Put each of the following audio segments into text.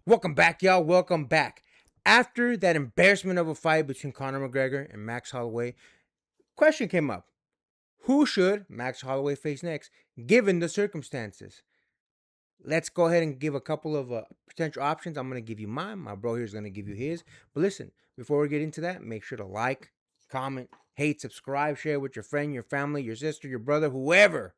Welcome back, y'all. Welcome back. After that embarrassment of a fight between Conor McGregor and Max Holloway, question came up. Who should Max Holloway face next, given the circumstances? Let's go ahead and give a couple of potential options. I'm going to give you mine. My bro here is going to give you his. But listen, before we get into that, make sure to like, comment, hate, subscribe, share with your friend, your family, your sister, your brother, whoever.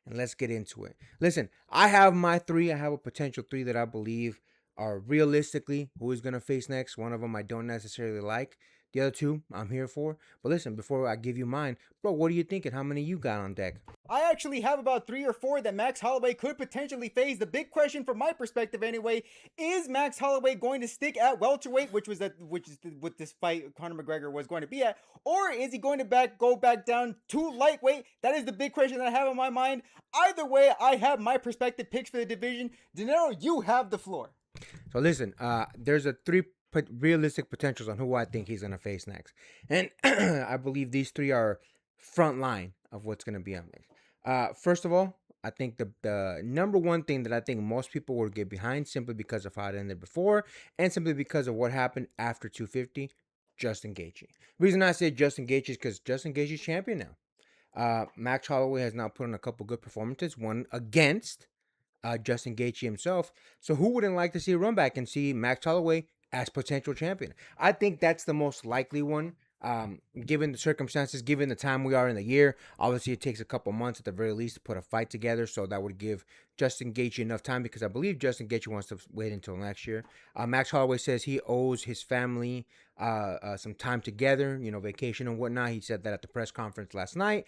And let's get into it. Listen, I have my three. I have a potential three that I believe are realistically who is going to face next. One of them I don't necessarily like. The other two I'm here for. But listen, before I give you mine, bro, what are you thinking? How many you got on deck? I actually have about 3 or 4 that Max Holloway could potentially face. The big question from my perspective, anyway, is Max Holloway going to stick at welterweight, which is what this fight Conor McGregor was going to be at, or is he going to go back down to lightweight? That is the big question that I have in my mind. Either way, I have my perspective picks for the division. Dinero, you have the floor. So listen, there's a three realistic potentials on who I think he's gonna face next, and I believe these three are front line of what's gonna be on next. First of all, I think the number one thing that I think most people will get behind simply because of how it ended before, and simply because of what happened after 250. Justin Gaethje. Reason I say Justin Gaethje is because Justin Gaethje is champion now. Max Holloway has now put in a couple good performances, one against Justin Gaethje himself. So who wouldn't like to see a run back and see Max Holloway as potential champion? I think that's the most likely one. Given the circumstances, given the time we are in the year, obviously it takes a couple months at the very least to put a fight together. So that would give Justin Gaethje enough time because I believe Justin Gaethje wants to wait until next year. Max Holloway says he owes his family some time together, vacation and whatnot. He said that at the press conference last night.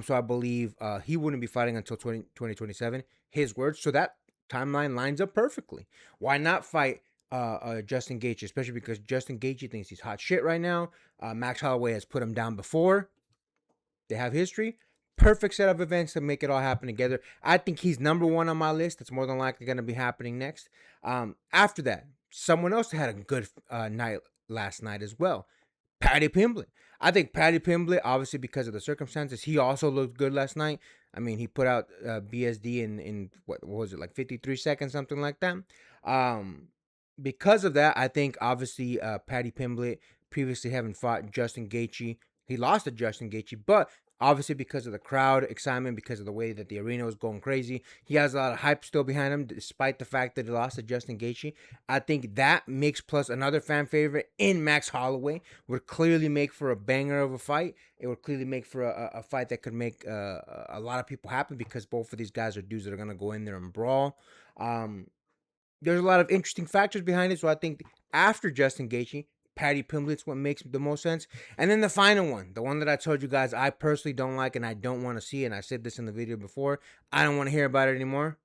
So I believe he wouldn't be fighting until 2027. His words. So that timeline lines up perfectly. Why not fight Justin Gaethje, especially because Justin Gaethje thinks he's hot shit right now. Max Holloway has put him down before. They have history. Perfect set of events to make it all happen together. I think he's number one on my list. That's more than likely going to be happening next. After that, someone else had a good night last night as well. Paddy Pimblett. I think Paddy Pimblett, obviously because of the circumstances, he also looked good last night. I mean, he put out BSD in what was it, like 53 seconds, something like that. Um, because of that, I think obviously Paddy Pimblett, previously having fought Justin Gaethje, he lost to Justin Gaethje, but obviously because of the crowd excitement, because of the way that the arena was going crazy, he has a lot of hype still behind him, despite the fact that he lost to Justin Gaethje. I think that mix plus another fan favorite in Max Holloway would clearly make for a banger of a fight. It would clearly make for a fight that could make a lot of people happy because both of these guys are dudes that are going to go in there and brawl. Um, there's a lot of interesting factors behind it. So I think after Justin Gaethje, Paddy Pimblett's what makes the most sense. And then the final one, the one that I told you guys I personally don't like and I don't want to see, and I said this in the video before, I don't want to hear about it anymore.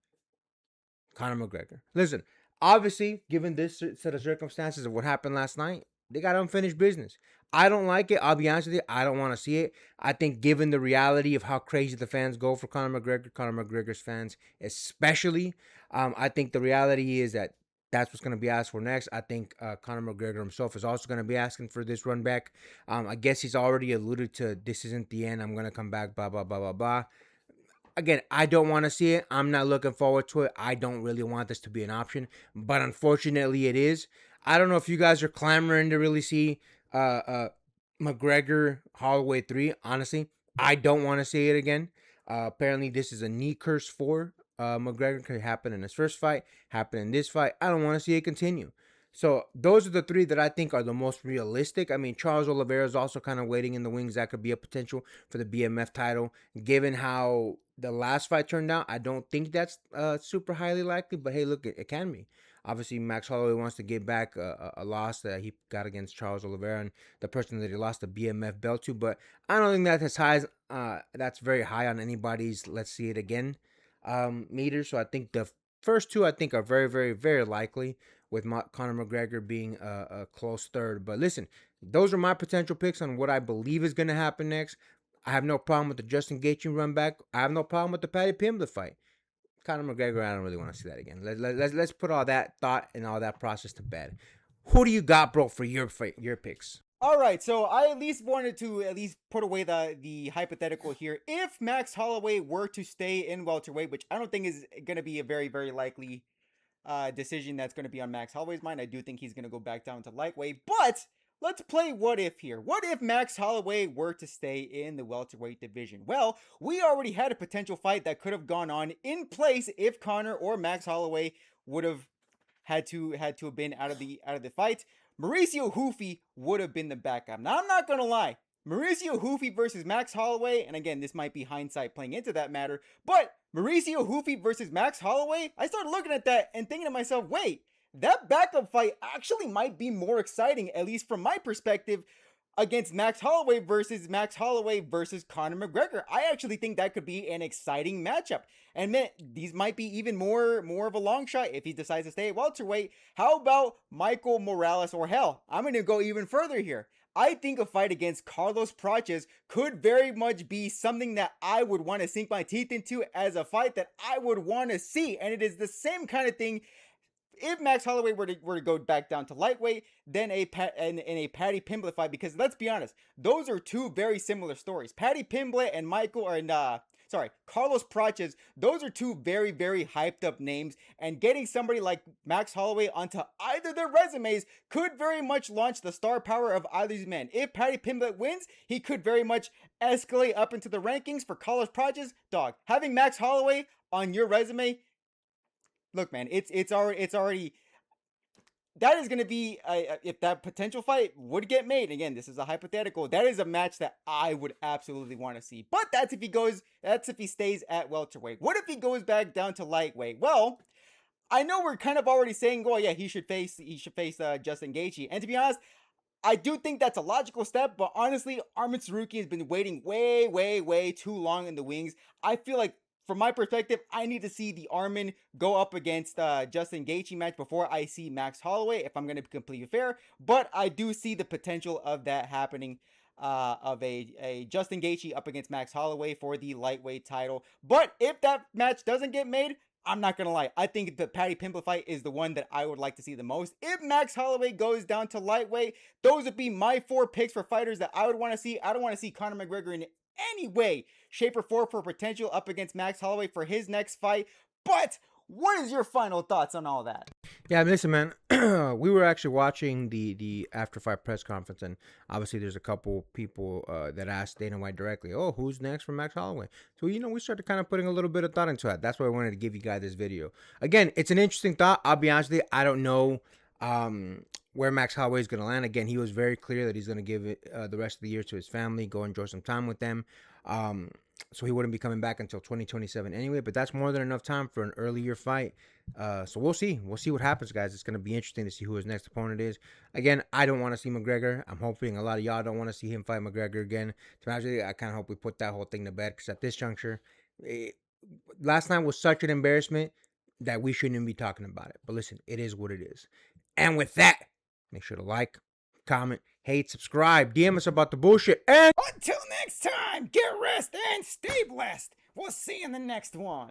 Conor McGregor. Listen, obviously, given this set of circumstances of what happened last night, they got unfinished business. I don't like it. I'll be honest with you. I don't want to see it. I think, given the reality of how crazy the fans go for Conor McGregor, Conor McGregor's fans especially, I think the reality is that that's what's going to be asked for next. I think Conor McGregor himself is also going to be asking for this run back. I guess he's already alluded to this isn't the end. I'm going to come back, blah, blah, blah, blah, blah. Again, I don't want to see it. I'm not looking forward to it. I don't really want this to be an option, but unfortunately, it is. I don't know if you guys are clamoring to really see McGregor Holloway 3. Honestly, I don't want to see it again. Apparently, this is a knee curse for McGregor. Could happen in his first fight, happen in this fight. I don't want to see it continue. So those are the three that I think are the most realistic. I mean, Charles Oliveira is also kind of waiting in the wings. That could be a potential for the BMF title. Given how the last fight turned out, I don't think that's super highly likely. But hey, look, it can be. Obviously, Max Holloway wants to get back a loss that he got against Charles Oliveira and the person that he lost the BMF belt to. But I don't think that's as high as that's very high on anybody's let's see it again meter. So I think the first two I think are very, very, very likely, with Conor McGregor being a close third. But listen, those are my potential picks on what I believe is going to happen next. I have no problem with the Justin Gaethje run back. I have no problem with the Paddy Pimblett fight. Conor McGregor, I don't really want to see that again. Let's put all that thought and all that process to bed. Who do you got, bro, for your picks? All right, so I at least wanted to at least put away the hypothetical here. If Max Holloway were to stay in welterweight, which I don't think is going to be a very likely decision that's going to be on Max Holloway's mind. I do think he's going to go back down to lightweight, but let's play what if here. What if Max Holloway were to stay in the welterweight division? Well, we already had a potential fight that could have gone on in place if Conor or Max Holloway would have had to have been out of the fight. Mauricio Hoofy would have been the backup. Now I'm not gonna lie, Mauricio Hoofy versus Max Holloway, and again, this might be hindsight playing into that matter, but Mauricio Hoofy versus Max Holloway, I started looking at that and thinking to myself, wait, that backup fight actually might be more exciting, at least from my perspective, against Max Holloway versus Conor McGregor. I actually think that could be an exciting matchup. And man, these might be even more of a long shot if he decides to stay at welterweight. How about Michael Morales, or hell, I'm going to go even further here. I think a fight against Carlos Prates could very much be something that I would want to sink my teeth into as a fight that I would want to see. And it is the same kind of thing if Max Holloway were to go back down to lightweight, then in a Paddy Pimblett fight, because let's be honest, those are two very similar stories. Paddy Pimblett and Carlos Prates, those are two very, very hyped up names, and getting somebody like Max Holloway onto either their resumes could very much launch the star power of either of these men. If Paddy Pimblett wins, he could very much escalate up into the rankings. For Carlos Prates, dog, having Max Holloway on your resume, look, man, it's already that is going to be if that potential fight would get made. Again, this is a hypothetical. That is a match that I would absolutely want to see. But that's if he stays at welterweight. What if he goes back down to lightweight? Well, I know we're kind of already saying, oh yeah, he should face Justin Gaethje. And to be honest, I do think that's a logical step, but honestly, Arman Tsarukyan has been waiting way too long in the wings. I feel like, from my perspective, I need to see the Arman go up against Justin Gaethje match before I see Max Holloway, if I'm going to be completely fair. But I do see the potential of that happening, of a Justin Gaethje up against Max Holloway for the lightweight title. But if that match doesn't get made, I'm not going to lie, I think the Paddy Pimblett fight is the one that I would like to see the most. If Max Holloway goes down to lightweight, those would be my 4 picks for fighters that I would want to see. I don't want to see Conor McGregor in any way, shape, or form for potential up against Max Holloway for his next fight. But what is your final thoughts on all that? Yeah, listen, man. We were actually watching the after fight press conference, and obviously there's a couple people that asked Dana White directly, "Oh, who's next for Max Holloway?" So we started kind of putting a little bit of thought into that. That's why I wanted to give you guys this video. Again, it's an interesting thought. I'll be honest with you, I don't know where Max Holloway is going to land. Again, he was very clear that he's going to give it the rest of the year to his family, go enjoy some time with them. So he wouldn't be coming back until 2027 anyway, but that's more than enough time for an early year fight. So we'll see. We'll see what happens, guys. It's going to be interesting to see who his next opponent is. Again, I don't want to see McGregor. I'm hoping a lot of y'all don't want to see him fight McGregor again. To be honest with you, I kind of hope we put that whole thing to bed, because at this juncture, last night was such an embarrassment that we shouldn't even be talking about it. But listen, it is what it is. And with that, make sure to like, comment, hate, subscribe, DM us about the bullshit, and Until next time, get rest and stay blessed. We'll see you in the next one.